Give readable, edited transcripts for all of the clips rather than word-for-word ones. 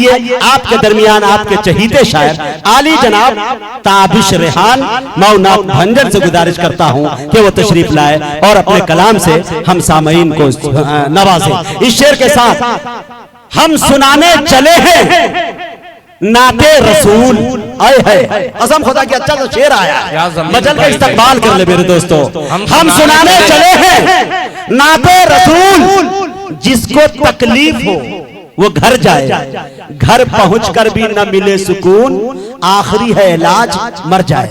आइए आपके दरमियान आपके चहीते शायर आली जनाब ताबिश रेहान मौनाथ भंजन से गुजारिश करता हूं कि वो तशरीफ लाए और अपने कलाम से हम सामईन को नवाजें। इस शेर के साथ हम सुनाने चले हैं नाते रसूल। आए है असम खुदा की अच्छा सा शेर आया, मजल का इस्तकबाल कर ले मेरे दोस्तों। हम सुनाने चले हैं नाते रसूल, जिसको तकलीफ हो वो घर जाए, घर पहुंचकर भी न मिले सुकून, आखिरी है इलाज मर जाए।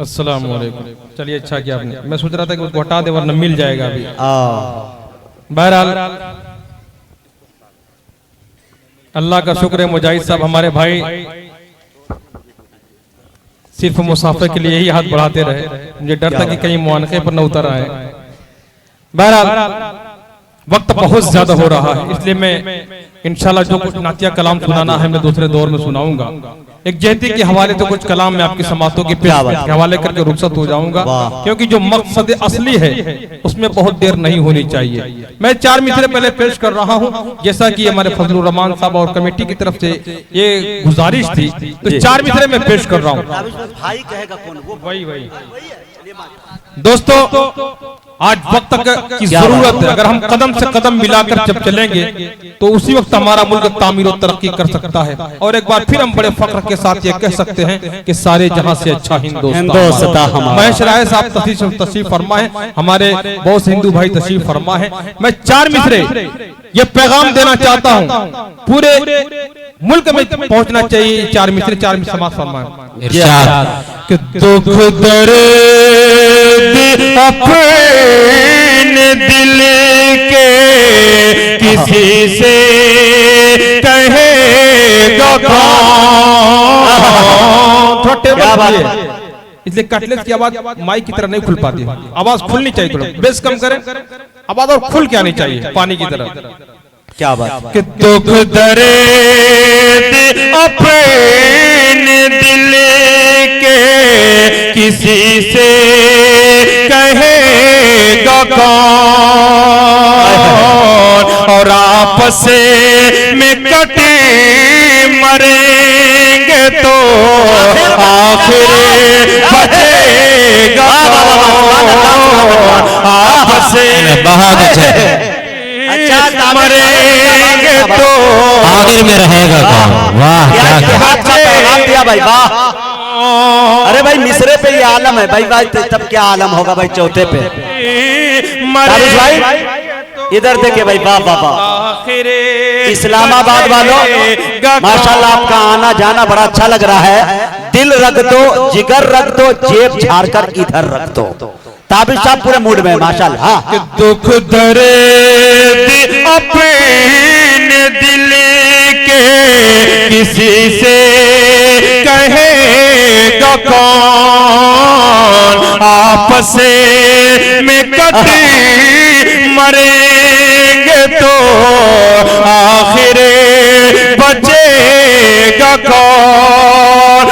अस्सलाम वालेकुम। चलिए अच्छा किया आपने, मैं सोच रहा था कि उसको हटा दे वरना मिल जाएगा अभी। बहरहाल अल्लाह का शुक्र है, मुजाहिद साहब हमारे भाई सिर्फ मुसाफिर के लिए ही हाथ बढ़ाते रहे। मुझे डर था कि कहीं मुआनके पर न उतर आए। बहरहाल वक्त बहुत ज्यादा हो रहा है, इसलिए मैं इंशाल्लाह जो कुछ नातिया कलाम सुनाना है मैं दूसरे दौर में सुनाऊंगा। एक जहती के हवाले तो कुछ कलाम मैं आपकी समातों के हवाले करके रुखसत हो जाऊंगा, क्योंकि जो मकसद असली है उसमें बहुत देर नहीं होनी चाहिए। मैं 4 मिसरे पहले पेश कर रहा हूं, जैसा कि हमारे फजलुर रहमान साहब और कमेटी की तरफ से ये गुजारिश थी, तो 4 मिसरे मैं पेश कर रहा हूं। वही दोस्तों, आज वक्त की जरूरत है। अगर हम कदम से कदम मिलाकर जब चलेंगे तो उसी वक्त हमारा मुल्क तामीर और तरक्की कर सकता है। और एक बार फिर हम बड़े फख्र के साथ ये कह सकते हैं कि सारे जहां से अच्छा हिंदुस्तान। महेश राय साहब तशरीफ फरमा है, हमारे बहुत से हिंदू भाई तशरीफ फरमा है। मैं 4 मिसरे ये पैगाम देना चाहता हूँ, पूरे मुल्क में पहुंचना चाहिए। 4 मिसरे समाज फरमाए कि दुख दर्द अपने दिल के किसी से कहेगा कौन। इसलिए कटलेट की आवाज माइक की तरह नहीं खुल पाती, आवाज खुलनी चाहिए, थोड़ा बेस कम करें, आवाज और खुल के आनी चाहिए पानी की तरह। क्या बात कि दुख दर्द अपने दिल के किसी से कहेगा कौन, और आपस में कटे मरेंगे तो आखिर बचेगा कौन। आपस मरेंगे तो आखिर में रहेगा कौन। वाह क्या भाई, वाह। अरे भाई मिसरे पे ये आलम है भाई, भाई तब क्या आलम होगा भाई चौथे पे। भाई इधर देखे भाई, वाह वाह वाह। इस्लामाबाद वालों माशाल्लाह आपका आना जाना बड़ा अच्छा लग रहा है। दिल रख दो, जिगर रख दो, जेब झाड़ कर इधर रख दो। ताबिश साहब पूरे मूड में माशाल्लाह। कि दुख दर्द अपने दिल के किसी से कहेगा कौन, आपस में कटे मरेंगे तो आखिर बचेगा कौन।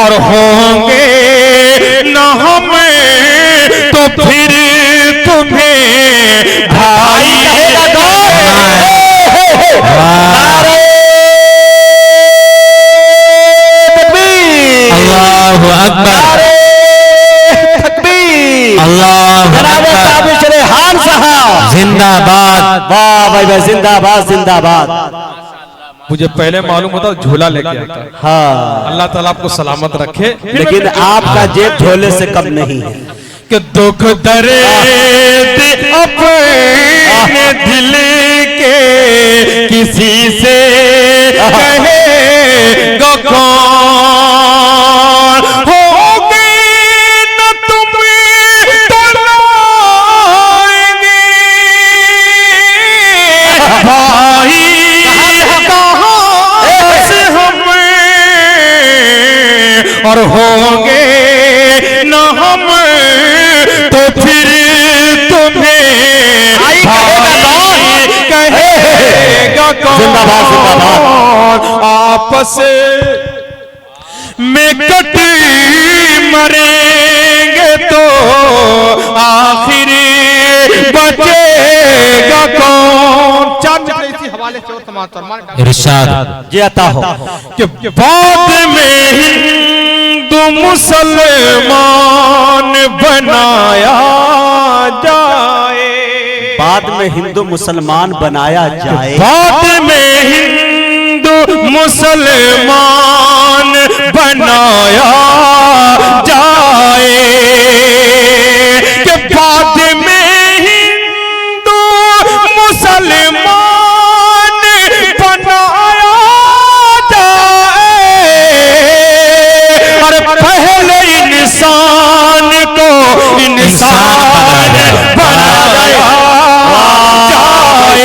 और होंगे न हमें तो फिर तुम्हें भाई अल्लाहु अकबर, अल्लाहु अकबर, जिंदाबाद। वाह भाई भाई, जिंदाबाद जिंदाबाद। मुझे पहले मालूम होता झोला लेके आता। हाँ, अल्लाह ताला आपको सलामत रखे, लेकिन आपका जेब झोले से कम नहीं है। कि दुख दर्द अपने दिल के किसी से कहेगा कौन, होगे न तुम्हें तलाएंगे जिंदाबाद जिंदाबाद। आपस में कट मरेंगे तो आखिर बचेगा कौन। चार मिनट इसी हवाले से और समाचार इरशाद जी अता हो कि बाद में हिंदू मुसलमान बनाया जाए, बाद में हिंदू मुसलमान बनाया जाए, बाद में हिंदू मुसलमान बनाया जाए, कि बाद में हिंदू मुसलमान बनाया जाए, और पहले इंसान को इंसान बनाया जाए।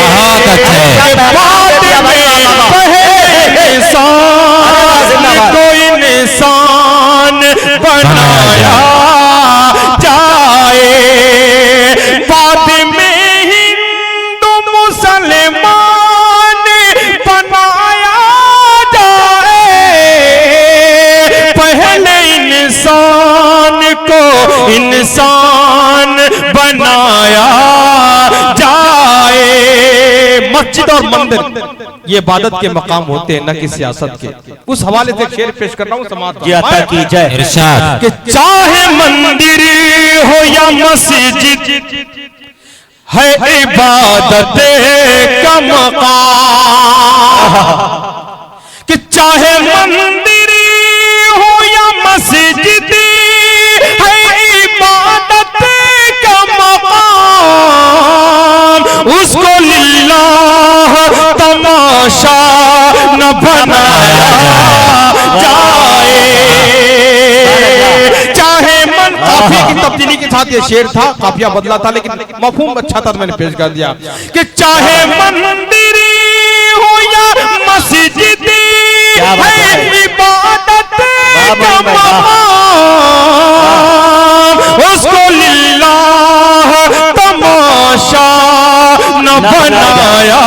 बहुत अच्छे। बाद में पहले इंसान को इंसान बनाया जाए, बाद में हिंदू मुसलमान बनाया जाए, पहले इंसान को इंसान बनाया जाए। मस्जिद और मंदिर ये इबादत के मकाम होते हैं, न कि सियासत के। उस हवाले से शेर पेश कर रहा हूँ समाज जी अता की जय। इरशाद कि चाहे मंदिर हो या मस्जिद है इबादत का मकाम, कि चाहे मंदिर हो या मस्जिद है इबादत का मकाम, उसको लिल्लाह तमाशा न बनाया जाए। चाहे मन काफिया की तब्दीली के साथ ये शेर था, काफिया बदला था, लेकिन मफहूम अच्छा था तो मैंने पेश कर दिया कि चाहे मंदिर हो या मस्जिद है इबादत का मकाम, उसको लिल्लाह तमाशा न बनाया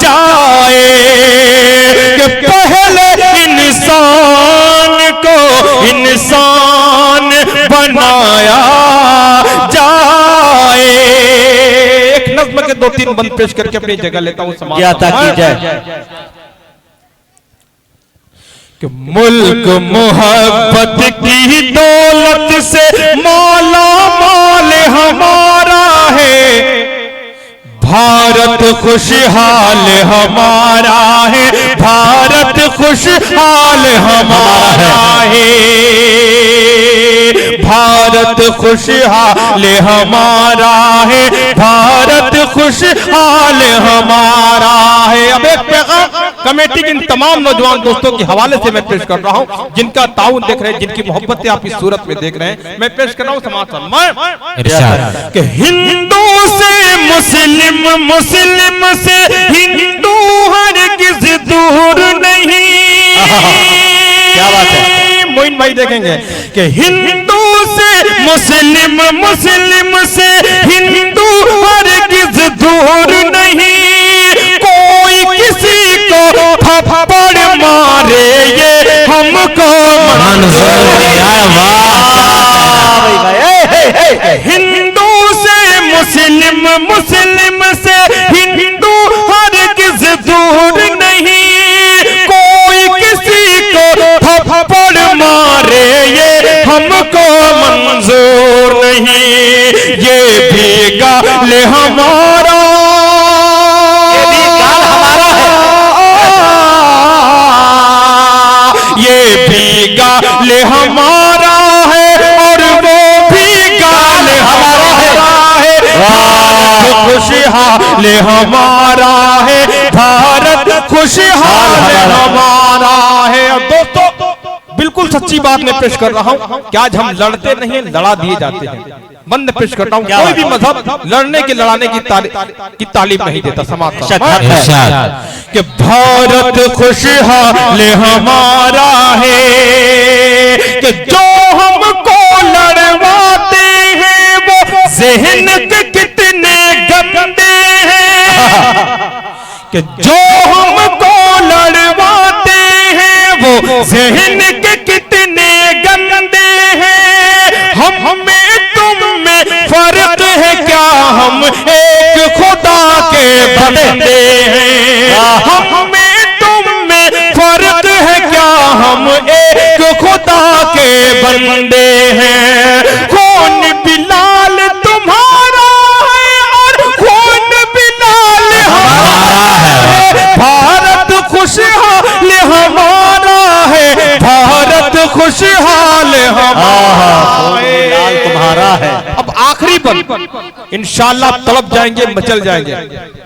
जाए, कि पहले इंसान को इंसान बनाया जाए। एक नज़्म के दो तीन बंद पेश करके अपनी जगह लेता हूँ समाज जी अता की जय। कि मुल्क मोहब्बत की दौलत से माला माल हमारा है, भारत खुशहाल हमारा है, भारत खुशहाल हमारा है, भारत खुशहाल हमारा है, भारत खुशहाल हमारा है। अब एक पैगाम कमेटी के इन तमाम नौजवान दोस्तों के हवाले से मैं पेश कर रहा हूं, जिनका ताउन देख रहे हैं, जिनकी मोहब्बतें आप इस सूरत में देख रहे हैं, मैं पेश कर रहा हूं समाचार इरशाद कि हिंदू से मुस्लिम, मुस्लिम से हिंदू हरगिज़ दूर नहीं। क्या बात है। मोइन भाई देखेंगे कि हिंदू से मुस्लिम, मुस्लिम से हिंदू हरगिज़ दूर नहीं, कोई किसी को थप्पड़ मारे ये हमको मंजूर नहीं। हिंदू से मुस्लिम, मुस्लिम से हिंदू हरगिज़ दूर नहीं, कोई किसी को थप्पड़ मारे ये हमको मंजूर नहीं। ये भी गाल हमारा, ये भी गाल हमारा है, और वो भी गाल हमारा है। भारत खुशहाल हमारा है, भारत खुशहाल हमारा है। दोस्तों बिल्कुल सच्ची बात मैं पेश कर रहा हूं कि आज हम लड़ते नहीं, लड़ा दिए जाते हैं। बंद पेश करता हूं, कोई भी मजहब लड़ने के लड़ाने की तालीम नहीं देता समाज कि भारत खुशहाल हमारा है, कि जो हमको लड़वाते हैं वो ज़हन के कितने गंदे हैं। कि जो हमको लड़वाते हैं वो ज़हन के कितने गंदे हैं। हम में तुम में फर्क है क्या, हम एक खुदा के बंदे हैं। हम में तुम में फर्क है क्या, हम एक खुदा के बंदे हैं। कौन बिलाल तुम्हारा है और कौन बिलाल हमारा है। भारत खुशहाल हमारा है, भारत खुशहाल हमारा बिलाल तुम्हारा है। अब आखिरी बंद इंशाअल्लाह तलब जाएंगे, मचल जाएंगे।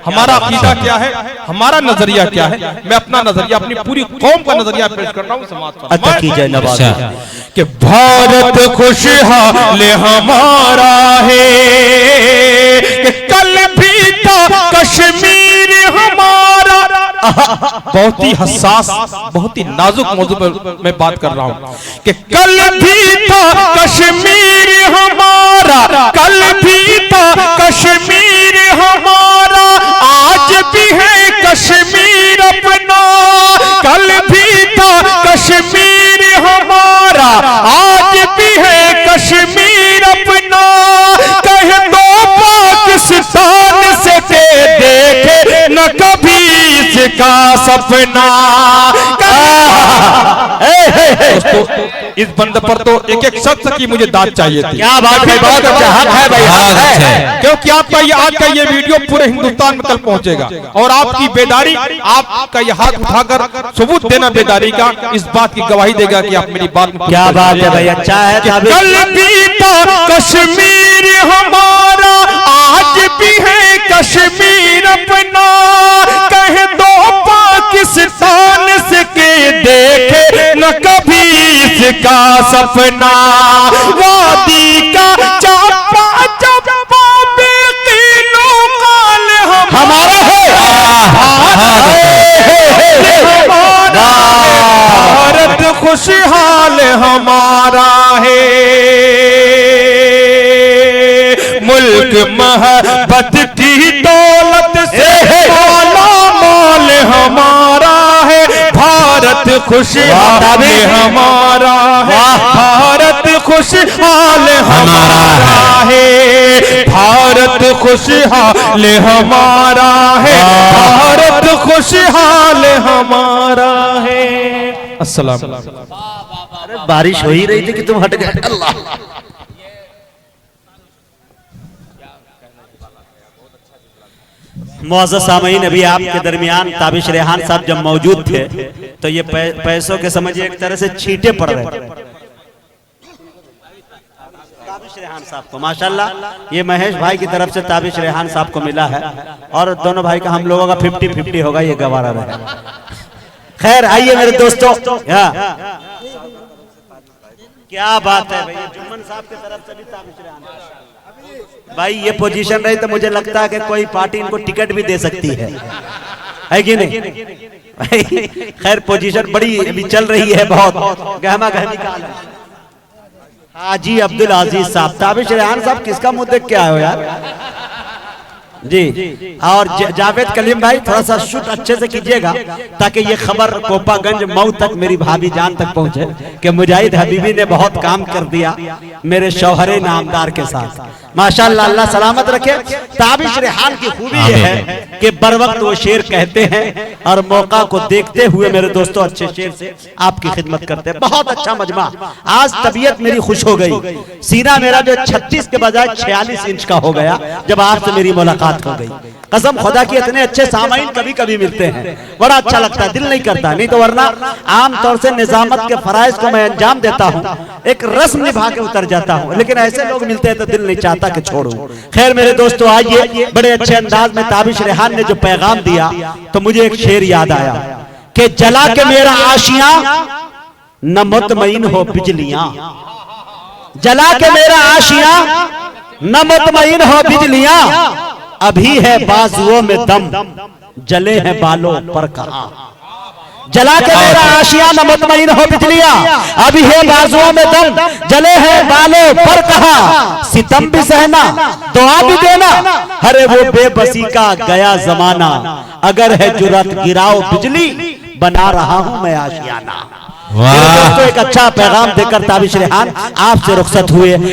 हमारा अकीदा क्या है, हमारा नजरिया क्या है, मैं अपना नजरिया, अपनी पूरी कौम का नजरिया पेश कर रहा हूँ समाज पर। अच्छा कीजिए नवाज कि भारत खुशहाल हमारा है, कि कल भी था कश्मीर हमारा। बहुत ही हसास, बहुत ही नाजुक मौजू पर मैं बात कर रहा हूँ कि कल भी था कश्मीर हमारा, कल भी था कश्मीर हमारा, आज भी है कश्मीर अपना। कल भी था कश्मीर हमारा, आज भी है कश्मीर अपना। कह दो पाकिस्तान से के देखे न कभी इसका सपना। दोस्तों इस बंद पर तो एक एक शख्स की मुझे दाद चाहिए थी। क्या बात है, बहुत अच्छा हक है भाई, हक है। क्योंकि आपका ये आज का ये वीडियो पूरे हिंदुस्तान में कल पहुंचेगा और आपकी बेदारी, आपका ये हाथ उठाकर सबूत देना बेदारी का, इस बात की गवाही देगा कि आप मेरी बात में। क्या बात है भाई, अच्छा है। कल भी था कश्मीर हमारा, आज भी है कश्मीर अपना। कह दो पाकिस्तान से के देखे न कभी इसका सपना। वादी का चापा चप्पा बेकीनो काल हमारा है, भारत खुशहाल हमारा है। मुल्क मोहब्बत की दौलत से माला माल हमारा है। भारत खुशहाल हमारा है, भारत खुशहाल हमारा है। भारत खुशहाल हमारा है, भारत खुशहाल हमारा है। अस्सलाम। बारिश हो ही रही थी कि तुम हट गए। अल्लाह मुअज़्ज़ज़ सामईन, अभी आपके दरमियान ताबिश रेहान साहब जब मौजूद थे तो ये पैसों के समझिए एक तरह से छींटे पड़ रहे थे ताबिश रेहान साहब को। माशाल्लाह ये महेश भाई की तरफ से ताबिश रेहान साहब को मिला है और दोनों भाई का हम लोगों का 50-50 होगा, ये गवारा रहे। खैर आइए मेरे दोस्तों, क्या बात है भाई, जुम्मन साहब की तरफ से भी ताबिश रेहान भाई। ये पोजीशन रही तो मुझे लगता है कि कोई पार्टी इनको टिकट भी दे सकती है कि नहीं भाई। खैर पोजीशन बड़ी अभी चल रही है, बहुत गहमा गहमी काल है। हाजी अब्दुल अजीज साहब, ताबिश रेहान साहब किसका मुद्दे क्या है यार जी। और जावेद कलीम भाई थोड़ा सा शूट अच्छे से कीजिएगा ताकि ये खबर कोपागंज मऊ तक मेरी भाभी जान तक पहुंचे कि मुजाहिद हबीबी ने बहुत काम कर दिया मेरे शौहरे नामदार के साथ। माशाअल्लाह, अल्लाह सलामत रखे। ताबिश रेहान की खूबी ये है कि बर वक्त वो शेर कहते हैं और मौका को देखते हुए मेरे दोस्तों अच्छे शेर से आपकी खिदमत करते हैं। बहुत अच्छा मजमा, आज तबीयत मेरी खुश हो गई। सीना मेरा जो 36 के बजाय 46 इंच का हो गया जब आपसे मेरी मुलाकात हो गई। कसम खुदा की इतने अच्छे सामाइन कभी कभी मिलते हैं, बड़ा अच्छा लगता है, दिल नहीं करता। नहीं तो वरना आम तौर से निजामत के फराइज को मैं अंजाम देता हूँ, एक रस्म निभा के उतर जाता हूँ, लेकिन ऐसे लोग मिलते हैं तो दिल नहीं चाहता कि छोड़ूं। खैर मेरे दोस्तों आइए, बड़े अच्छे अंदाज में ताबिश रेहान ने जो पैगाम दिया तो मुझे एक शेर याद आया कि जला के मेरा आशियां न मुतमईन हो बिजलियां, जला के मेरा आशियां न मुतमईन हो बिजलियां, अभी है बाजुओं में दम जले हैं बालों पर कहां। जला के मेरा आशियां न मुतमईन हो बिजलियां, अभी है बाजुओं में दम जले हैं बालों पर कहां। सितम भी सहना, दुआ भी देना, अरे वो बेबसी का गया जमाना, अगर है जुर्रत गिराओ बिजली, बना रहा हूं मैं आशियाना। वाह। दोस्तों एक अच्छा पैगाम देकर ताबिश रेहान आपसे रुखसत हुए।